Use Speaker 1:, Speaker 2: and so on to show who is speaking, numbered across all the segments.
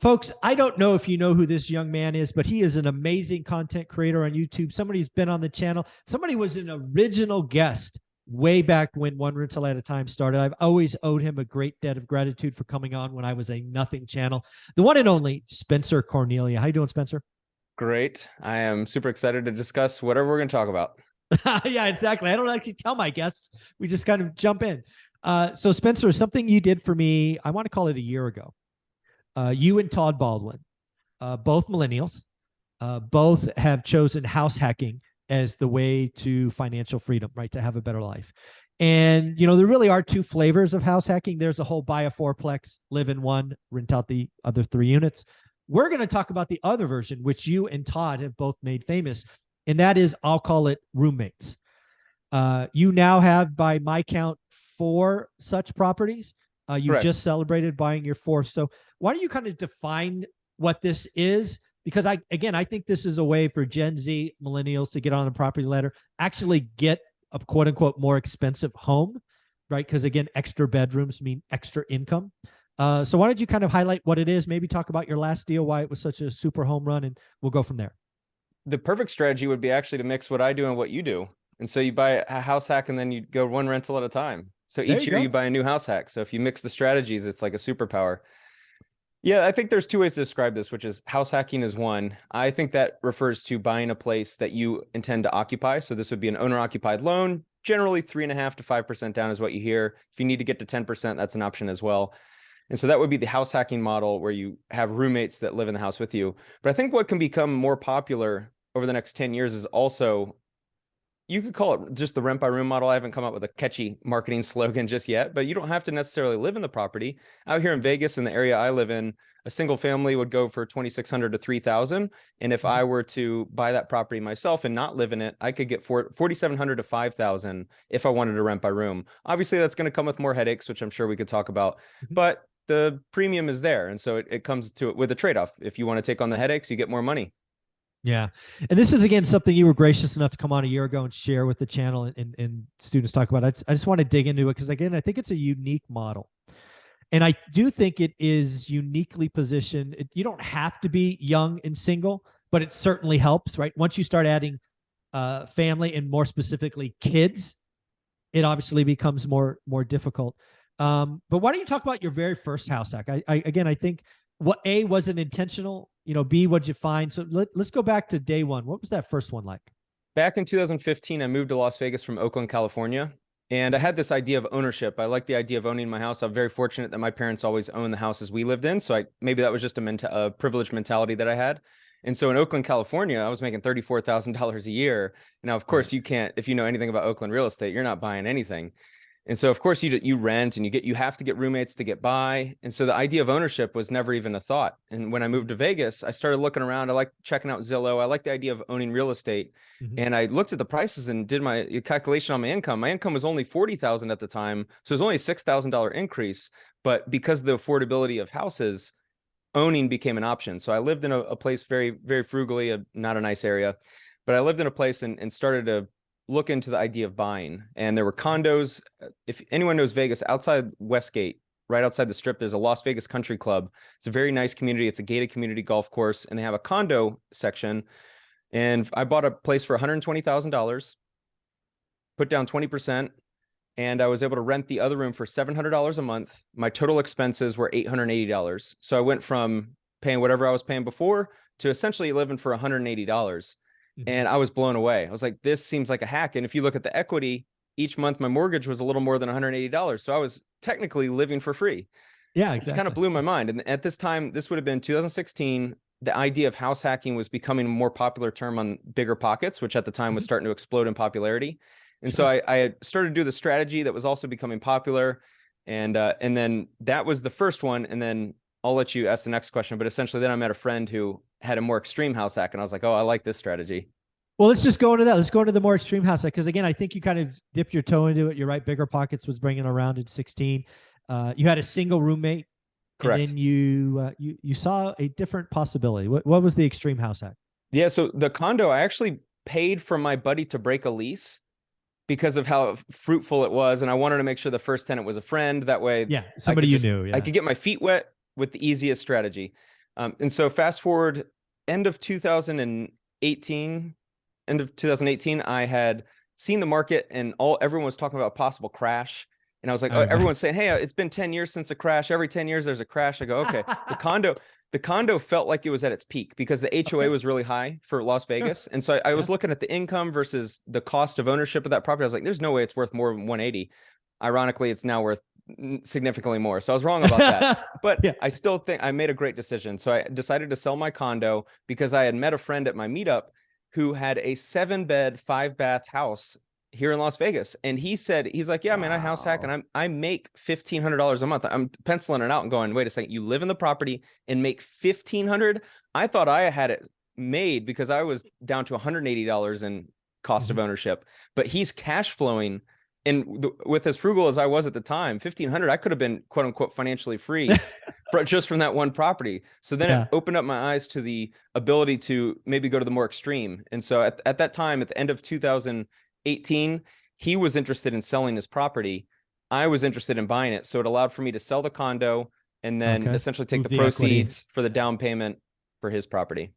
Speaker 1: Folks, I don't know if you know who this young man is, but he is an amazing content creator on YouTube. Somebody's been on the channel. Somebody was an original guest way back when One Rental at a Time started. I've always owed him a great debt of gratitude for coming on when I was a nothing channel. The one and only Spencer Cornelia. How you doing, Spencer?
Speaker 2: Great. I am super excited to discuss whatever we're going to talk about.
Speaker 1: Yeah, exactly. I don't actually tell my guests. We just kind of jump in. So Spencer, something you did for me, I want to call it a year ago. You and Todd Baldwin, both millennials, both have chosen house hacking as the way to financial freedom, right? To have a better life. And, there really are two flavors of house hacking. There's a whole buy a fourplex, live in one, rent out the other 3 units. We're going to talk about the other version, which you and Todd have both made famous. And that is, I'll call it roommates. You now have, by my count, 4 such properties. You
Speaker 2: Correct.
Speaker 1: just celebrated buying your 4th. So why don't you kind of define what this is? Because I think this is a way for Gen Z millennials to get on the property ladder, actually get a quote unquote more expensive home, right? Because again, extra bedrooms mean extra income. So why don't you kind of highlight what it is? Maybe talk about your last deal, why it was such a super home run, and we'll go from there.
Speaker 2: The perfect strategy would be actually to mix what I do and what you do. And so you buy a house hack and then you go one rental at a time. So each year you buy a new house hack. So if you mix the strategies, it's like a superpower. Yeah, I think there's 2 ways to describe this, which is house hacking is one. I think that refers to buying a place that you intend to occupy. So this would be an owner-occupied loan. Generally 3.5% to 5% down is what you hear. If you need to get to 10%, that's an option as well. And so that would be the house hacking model where you have roommates that live in the house with you. But I think what can become more popular over the next 10 years is also, you could call it just the rent by room model. I haven't come up with a catchy marketing slogan just yet, but you don't have to necessarily live in the property. Out here in Vegas, in the area I live in, a single family would go for $2,600 to $3,000. And if I were to buy that property myself and not live in it, I could get $4,700 to $5,000 if I wanted to rent by room. Obviously, that's going to come with more headaches, which I'm sure we could talk about, but the premium is there. And so it comes to it with a trade-off. If you want to take on the headaches, you get more money.
Speaker 1: Yeah. And this is, again, something you were gracious enough to come on a year ago and share with the channel and students talk about. I just want to dig into it because, again, I think it's a unique model. And I do think it is uniquely positioned. You don't have to be young and single, but it certainly helps, right? Once you start adding family and more specifically kids, it obviously becomes more difficult. But why don't you talk about your very first house hack? I think what A, wasn't intentional, B, what'd you find? So let's go back to day one. What was that first one like?
Speaker 2: Back in 2015, I moved to Las Vegas from Oakland, California. And I had this idea of ownership. I like the idea of owning my house. I'm very fortunate that my parents always owned the houses we lived in. So maybe that was just a privileged mentality that I had. And so in Oakland, California, I was making $34,000 a year. Now, of course, you can't, if you know anything about Oakland real estate, you're not buying anything. And so, of course, you rent and you have to get roommates to get by. And so the idea of ownership was never even a thought. And when I moved to Vegas, I started looking around. I like checking out Zillow. I like the idea of owning real estate. And I looked at the prices and did my calculation on my income. My income was only $40,000 at the time. So it was only a $6,000 increase. But because of the affordability of houses, owning became an option. So I lived in a place very, very frugally, not a nice area. But I lived in a place and started to look into the idea of buying. And there were condos. If anyone knows Vegas, outside Westgate, right outside the strip, there's a Las Vegas Country Club. It's a very nice community. It's a gated community golf course, and they have a condo section. And I bought a place for $120,000, put down 20%, and I was able to rent the other room for $700 a month. My total expenses were $880. So I went from paying whatever I was paying before to essentially living for $180. And I was blown away. I was like, this seems like a hack. And if you look at the equity, each month my mortgage was a little more than $180. So I was technically living for free.
Speaker 1: Yeah, exactly.
Speaker 2: It kind of blew my mind. And at this time, this would have been 2016. The idea of house hacking was becoming a more popular term on Bigger Pockets, which at the time was starting to explode in popularity. And so I started to do the strategy that was also becoming popular. And then that was the first one. And then I'll let you ask the next question. But essentially, then I met a friend who had a more extreme house hack. And I was like, oh, I like this strategy.
Speaker 1: Well, let's just go into that. Let's go into the more extreme house hack. Because again, I think you kind of dipped your toe into it. You're right. Bigger Pockets was bringing around in 16. You had a single roommate.
Speaker 2: Correct.
Speaker 1: And then you saw a different possibility. What was the extreme house hack?
Speaker 2: Yeah. So the condo, I actually paid for my buddy to break a lease because of how fruitful it was. And I wanted to make sure the first tenant was a friend. That way,
Speaker 1: somebody you knew.
Speaker 2: I could get my feet wet with the easiest strategy. And so fast forward end of 2018, I had seen the market and everyone was talking about a possible crash. And I was like,
Speaker 1: Oh, yeah.
Speaker 2: everyone's saying, hey, it's been 10 years since a crash. Every 10 years there's a crash. I go, okay. The condo felt like it was at its peak because the HOA was really high for Las Vegas. And so I was looking at the income versus the cost of ownership of that property. I was like, there's no way it's worth more than 180. Ironically, it's now worth significantly more. So I was wrong about that. But
Speaker 1: Yeah.
Speaker 2: I still think I made a great decision. So I decided to sell my condo because I had met a friend at my meetup who had a 7-bed, 5-bath house here in Las Vegas. And he said, he's like, yeah, man, I house hack and I make $1,500 a month. I'm penciling it out and going, wait a second, you live in the property and make $1,500? I thought I had it made because I was down to $180 in cost of ownership, but he's cash flowing. And with as frugal as I was at the time, $1,500, I could have been quote unquote financially free just from that one property. So then it opened up my eyes to the ability to maybe go to the more extreme. And so at that time, at the end of 2018, he was interested in selling his property. I was interested in buying it. So it allowed for me to sell the condo and then essentially take the proceeds for the down payment for his property.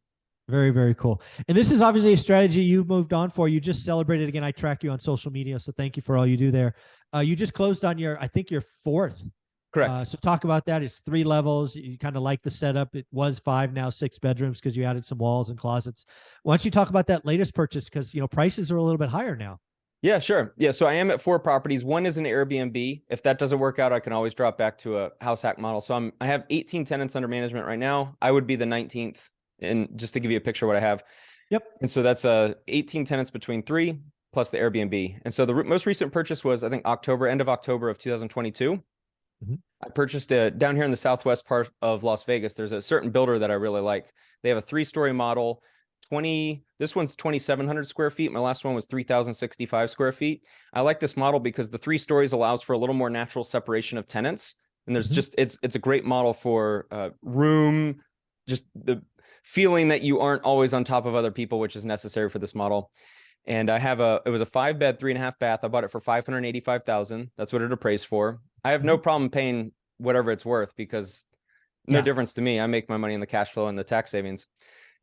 Speaker 1: Very, very cool. And this is obviously a strategy you've moved on for. You just celebrated again. I track you on social media, so thank you for all you do there. You just closed on I think your 4th.
Speaker 2: Correct.
Speaker 1: So talk about that. It's 3 levels. You kind of like the setup. It was 5, now 6 bedrooms because you added some walls and closets. Why don't you talk about that latest purchase? Because prices are a little bit higher now.
Speaker 2: Yeah, sure. Yeah, so I am at 4 properties. One is an Airbnb. If that doesn't work out, I can always drop back to a house hack model. So I have 18 tenants under management right now. I would be the 19th. And just to give you a picture of what I have.
Speaker 1: Yep. And
Speaker 2: so that's 18 tenants between 3 plus the Airbnb. And so the most recent purchase was, I think, end of October of 2022. I purchased down here in the southwest part of Las Vegas. There's a certain builder that I really like. They have a 3-story model. This one's 2,700 square feet. My last one was 3,065 square feet. I like this model because the 3 stories allows for a little more natural separation of tenants. And there's it's a great model for room, just the feeling that you aren't always on top of other people, which is necessary for this model. And I have it was a 5-bed, 3.5 bath. I bought it for $585,000. That's what it appraised for. I have no problem paying whatever it's worth because no difference to me. I make my money in the cash flow and the tax savings.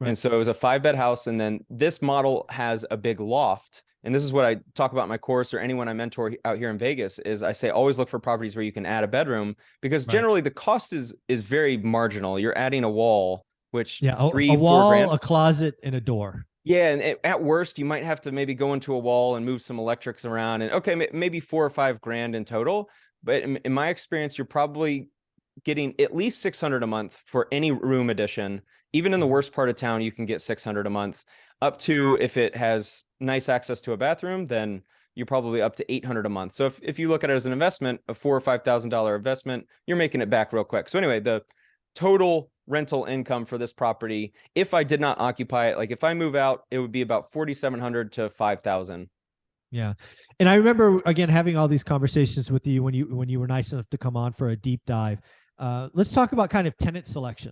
Speaker 2: Right. And so it was a 5-bed house. And then this model has a big loft. And this is what I talk about in my course or anyone I mentor out here in Vegas is I say, always look for properties where you can add a bedroom because generally the cost is very marginal. You're adding a wall, which
Speaker 1: a wall, $4,000, a closet, and a door. Yeah,
Speaker 2: and at worst, you might have to maybe go into a wall and move some electrics around, and okay, maybe $4,000 or $5,000 in total. But in my experience, you're probably getting at least $600 a month for any room addition. Even in the worst part of town, you can get $600 a month. Up to if it has nice access to a bathroom, then you're probably up to $800 a month. So if you look at it as an investment, a $4,000 or $5,000 investment, you're making it back real quick. So anyway, the total rental income for this property, if I did not occupy it, like if I move out, it would be about $4,700 to $5,000.
Speaker 1: Yeah. And I remember again having all these conversations with you when you were nice enough to come on for a deep dive. Let's talk about kind of tenant selection,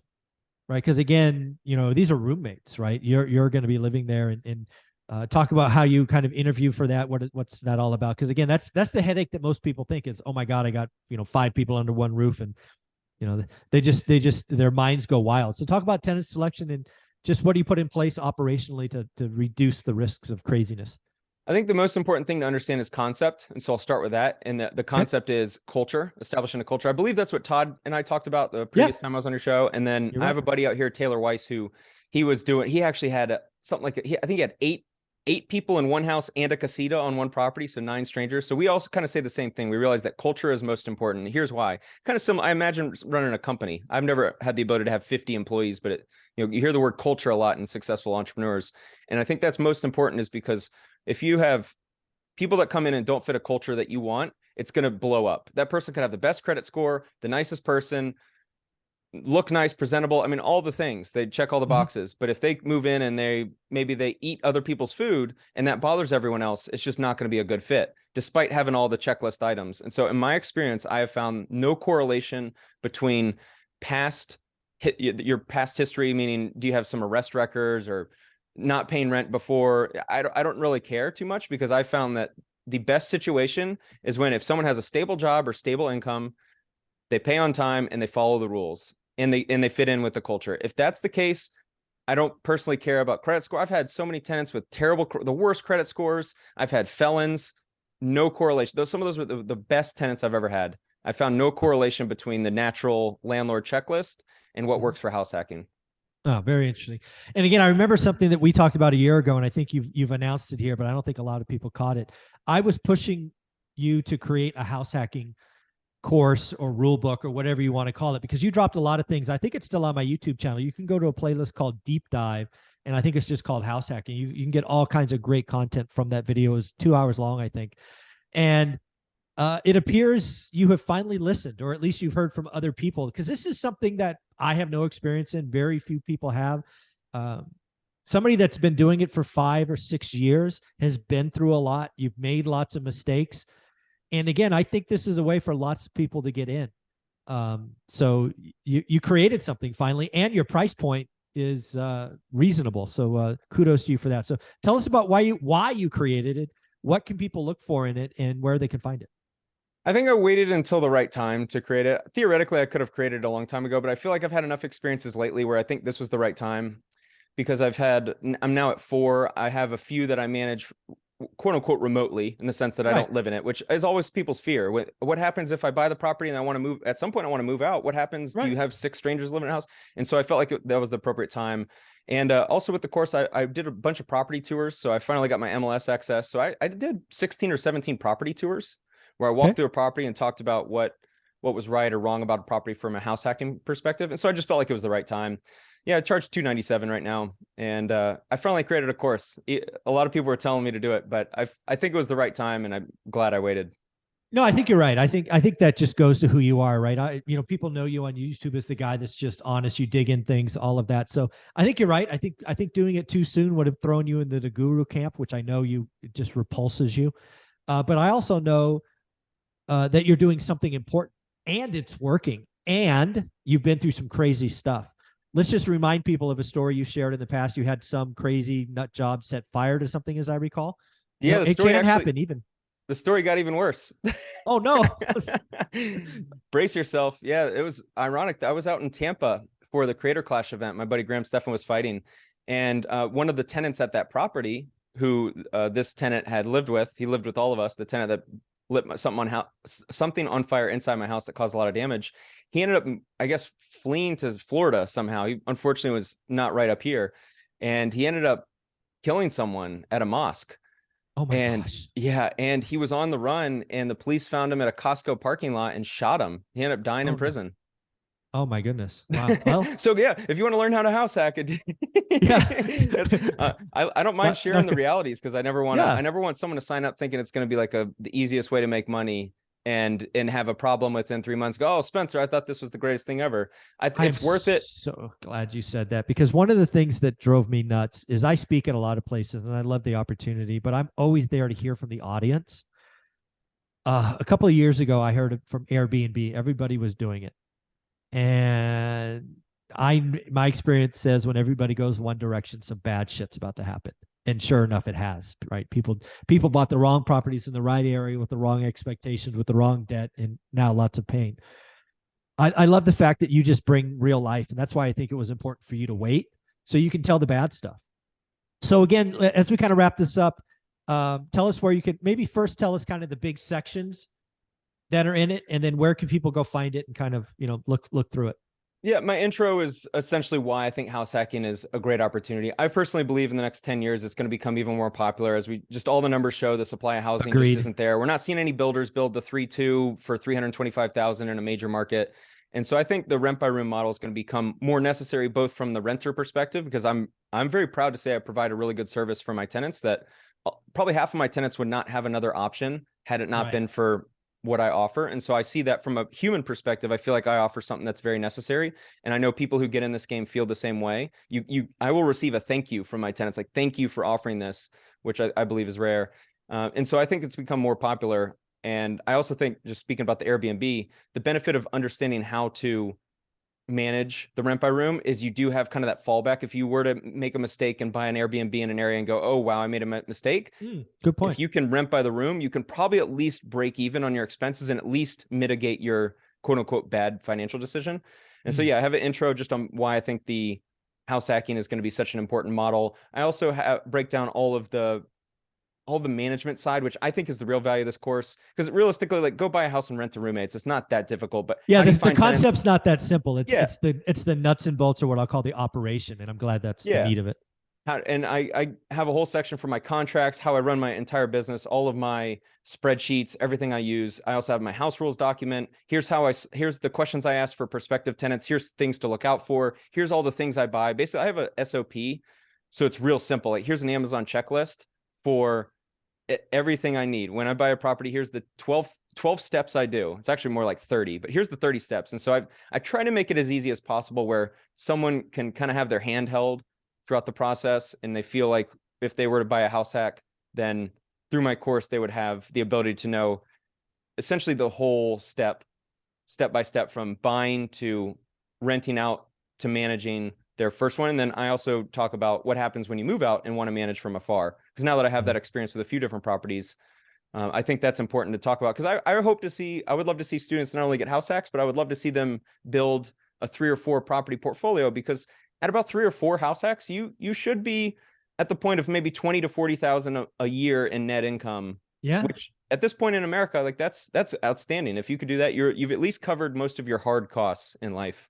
Speaker 1: right? Because again, these are roommates, right? You're going to be living there, and talk about how you kind of interview for that. What's that all about? Because again, that's the headache that most people think is, oh my God, I got 5 people under one roof, and they just their minds go wild. So talk about tenant selection and just what do you put in place operationally to reduce the risks of craziness?
Speaker 2: I think the most important thing to understand is concept. And so I'll start with that. And the concept is culture, establishing a culture. I believe that's what Todd and I talked about the previous time I was on your show. And then I have a buddy out here, Taylor Weiss, who he actually had something like, I think he had eight people in one house and a casita on one property. So 9 strangers. So we also kind of say the same thing. We realize that culture is most important. Here's why. Kind of similar. I imagine running a company. I've never had the ability to have 50 employees, but you hear the word culture a lot in successful entrepreneurs. And I think that's most important is because if you have people that come in and don't fit a culture that you want, it's going to blow up. That person could have the best credit score, the nicest person, look nice, presentable. I mean, all the things, they check all the boxes. But if they move in and maybe they eat other people's food and that bothers everyone else, it's just not going to be a good fit, despite having all the checklist items. And so in my experience, I have found no correlation between your past history, meaning do you have some arrest records or not paying rent before. I don't really care too much because I found that the best situation is if someone has a stable job or stable income, they pay on time and they follow the rules. and they fit in with the culture. If that's the case, I don't personally care about credit score. I've had so many tenants with the worst credit scores. I've had felons, no correlation. Some of those were the best tenants I've ever had. I found no correlation between the natural landlord checklist and what works for house hacking.
Speaker 1: Oh, very interesting. And again, I remember something that we talked about a year ago, and I think you've announced it here, but I don't think a lot of people caught it. I was pushing you to create a house hacking course or rule book or whatever you want to call it, because you dropped a lot of things. I think it's still on my YouTube channel. You can go to a playlist called Deep Dive, and I think it's just called House Hacking. You can get all kinds of great content from that video. It was 2 hours long, I think. And it appears you have finally listened, or at least you've heard from other people, because this is something that I have no experience in. Very few people have. Somebody that's been doing it for 5 or 6 years has been through a lot. You've made lots of mistakes. And again, I think this is a way for lots of people to get in. So you created something finally, and your price point is reasonable. So kudos to you for that. So tell us about why you created it. What can people look for in it, and where they can find it?
Speaker 2: I think I waited until the right time to create it. Theoretically, I could have created it a long time ago, but I feel like I've had enough experiences lately where I think this was the right time, because I'm now at 4. I have a few that I manage quote unquote remotely, in the sense that I don't live in it, which is always people's fear. What happens if I buy the property and I want to move at some point, I want to move out? What happens? Do you have 6 strangers living in a house? And so I felt like that was the appropriate time. And also with the course, I did a bunch of property tours. So I finally got my MLS access. So I did 16 or 17 property tours where I walked through a property and talked about what was right or wrong about a property from a house hacking perspective. And so I just felt like it was the right time. Yeah, I charge $297 right now, and I finally created a course. A lot of people were telling me to do it, but I think it was the right time, and I'm glad I waited.
Speaker 1: No, I think you're right. I think that just goes to who you are, right? People know you on YouTube as the guy that's just honest. You dig in things, all of that. So I think you're right. I think doing it too soon would have thrown you into the guru camp, which I know it just repulses you. But I also know that you're doing something important, and it's working, and you've been through some crazy stuff. Let's just remind people of a story you shared in the past. You had some crazy nut job set fire to something, as I recall.
Speaker 2: Yeah,
Speaker 1: it can happen even.
Speaker 2: The story got even worse.
Speaker 1: Oh, no.
Speaker 2: Brace yourself. Yeah, it was ironic. I was out in Tampa for the Creator Clash event. My buddy Graham Stephan was fighting. And one of the tenants at that property, who this tenant had lived with, he lived with all of us, the tenant that lit something on fire inside my house that caused a lot of damage. He ended up, I guess, fleeing to Florida somehow. He unfortunately was not right up here. And he ended up killing someone at a mosque.
Speaker 1: Oh my gosh.
Speaker 2: Yeah, and he was on the run, and the police found him at a Costco parking lot and shot him. He ended up dying in prison.
Speaker 1: Oh my goodness. Wow. Well,
Speaker 2: so yeah, if you want to learn how to house hack it, I don't mind sharing the realities, because I never want someone to sign up thinking it's going to be like the easiest way to make money and have a problem within 3 months. Go, oh, Spencer, I thought this was the greatest thing ever. It's worth it.
Speaker 1: So glad you said that, because one of the things that drove me nuts is I speak at a lot of places and I love the opportunity, but I'm always there to hear from the audience. A couple of years ago, I heard it from Airbnb. Everybody was doing it. And my experience says when everybody goes one direction, some bad shit's about to happen. And sure enough, it has, right? People bought the wrong properties in the right area with the wrong expectations, with the wrong debt, and now lots of pain. I love the fact that you just bring real life. And that's why I think it was important for you to wait so you can tell the bad stuff. So again, as we kind of wrap this up, tell us where you can, maybe first tell us kind of the big sections that are in it, and then where can people go find it and kind of, look through it.
Speaker 2: Yeah, my intro is essentially why I think house hacking is a great opportunity. I personally believe in the next 10 years, it's going to become even more popular, as all the numbers show. The supply of housing just isn't there. We're not seeing any builders build the 3.2 for $325,000 in a major market. And so I think the rent by room model is going to become more necessary, both from the renter perspective, because I'm very proud to say I provide a really good service for my tenants that probably half of my tenants would not have another option had it not been for what I offer. And so I see that from a human perspective. I feel like I offer something that's very necessary. And I know people who get in this game feel the same way. I will receive a thank you from my tenants, like, thank you for offering this, which I believe is rare. And so I think it's become more popular. And I also think, just speaking about the Airbnb, the benefit of understanding how to manage the rent by room is you do have kind of that fallback. If you were to make a mistake and buy an Airbnb in an area and go, oh, wow, I made a mistake.
Speaker 1: Good point.
Speaker 2: If you can rent by the room, you can probably at least break even on your expenses and at least mitigate your quote unquote bad financial decision. And so, yeah, I have an intro just on why I think the house hacking is going to be such an important model. I also break down all the management side, which I think is the real value of this course. Because realistically, like, go buy a house and rent to roommates. It's not that difficult. But
Speaker 1: Yeah,
Speaker 2: how do you
Speaker 1: the
Speaker 2: find tenants?
Speaker 1: concept's not that simple. It's
Speaker 2: Yeah.
Speaker 1: it's the nuts and bolts, or what I'll call the operation. And I'm glad that's the
Speaker 2: Yeah.
Speaker 1: meat of it.
Speaker 2: And I have a whole section for my contracts, how I run my entire business, all of my spreadsheets, everything I use. I also have my house rules document. Here's the questions I ask for prospective tenants. Here's things to look out for. Here's all the things I buy. Basically, I have a SOP. So it's real simple. Like, here's an Amazon checklist for everything I need. When I buy a property, here's the 12 steps I do. It's actually more like 30, but here's the 30 steps. And so I try to make it as easy as possible where someone can kind of have their hand held throughout the process, and they feel like if they were to buy a house hack, then through my course they would have the ability to know essentially the whole step by step, from buying to renting out to managing their first one. And then I also talk about what happens when you move out and want to manage from afar, because now that I have that experience with a few different properties, I think that's important to talk about, because I would love to see students not only get house hacks, but I would love to see them build a 3 or 4 property portfolio, because at about 3 or 4 house hacks, you should be at the point of maybe 20 to 40,000 a year in net income.
Speaker 1: Yeah.
Speaker 2: Which at this point in America, like, that's outstanding. If you could do that, you've at least covered most of your hard costs in life.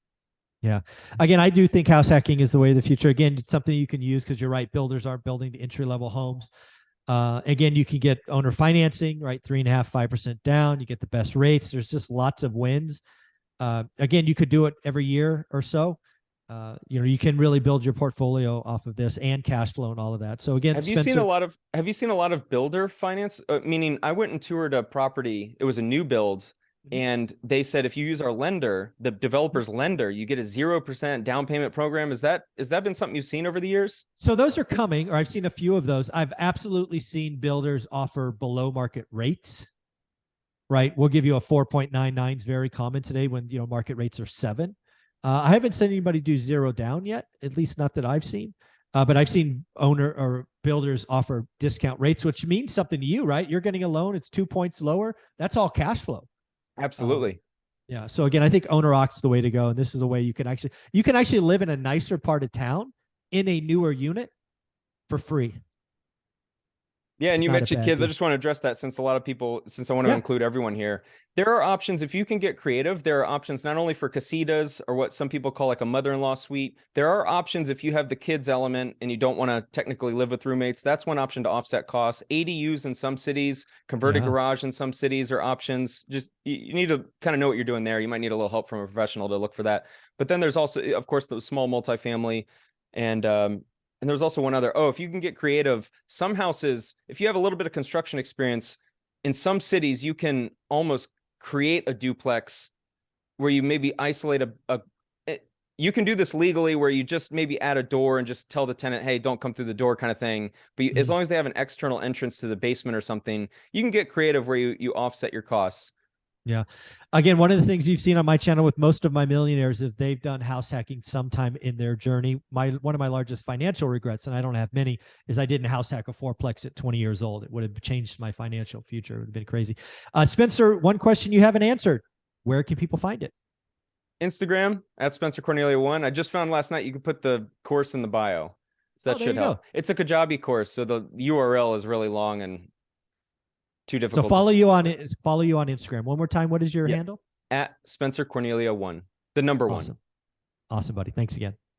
Speaker 1: Yeah. Again, I do think house hacking is the way of the future. Again, it's something you can use, because you're right. Builders aren't building the entry-level homes. Again, you can get owner financing, right? 3.5%, 5% down. You get the best rates. There's just lots of wins. Again, you could do it every year or so. You can really build your portfolio off of this, and cash flow and all of that. So again,
Speaker 2: have you seen a lot of builder finance? Meaning, I went and toured a property. It was a new build, and they said, if you use our lender, the developer's lender, you get a 0% down payment program. Has that been something you've seen over the years?
Speaker 1: So those are coming, or I've seen a few of those. I've absolutely seen builders offer below market rates. Right, we'll give you a 4.99 is very common today when market rates are 7. I haven't seen anybody do 0 down yet, at least not that I've seen. But I've seen owner or builders offer discount rates, which means something to you, right? You're getting a loan, it's 2 points lower. That's all cash flow.
Speaker 2: Absolutely.
Speaker 1: Yeah. So again, I think owner oc's the way to go, and this is a way you can actually live in a nicer part of town in a newer unit for free.
Speaker 2: Yeah, and you mentioned kids. I just want to address that, since I want to include everyone here. There are options. If you can get creative, there are options not only for casitas, or what some people call like a mother-in-law suite. There are options if you have the kids element and you don't want to technically live with roommates. That's one option to offset costs. ADUs in some cities, converted garage in some cities are options. Just you need to kind of know what you're doing there. You might need a little help from a professional to look for that. But then there's also, of course, the small multifamily, and there's also one other. If you can get creative, some houses, if you have a little bit of construction experience, in some cities, you can almost create a duplex where you maybe isolate you can do this legally, where you just maybe add a door and just tell the tenant, hey, don't come through the door, kind of thing. But as long as they have an external entrance to the basement or something, you can get creative where you offset your costs.
Speaker 1: Yeah. Again, one of the things you've seen on my channel with most of my millionaires is they've done house hacking sometime in their journey. One of my largest financial regrets, and I don't have many, is I didn't house hack a fourplex at 20 years old. It would have changed my financial future. It would have been crazy. Spencer, one question you haven't answered. Where can people find it?
Speaker 2: Instagram at Spencer Cornelia 1. I just found last night you could put the course in the bio. So that should help. It's a Kajabi course, so the URL is really long and too difficult.
Speaker 1: So follow you on Instagram. One more time. What is your handle?
Speaker 2: At Spencer Cornelia 1. The number 1.
Speaker 1: Awesome, buddy. Thanks again.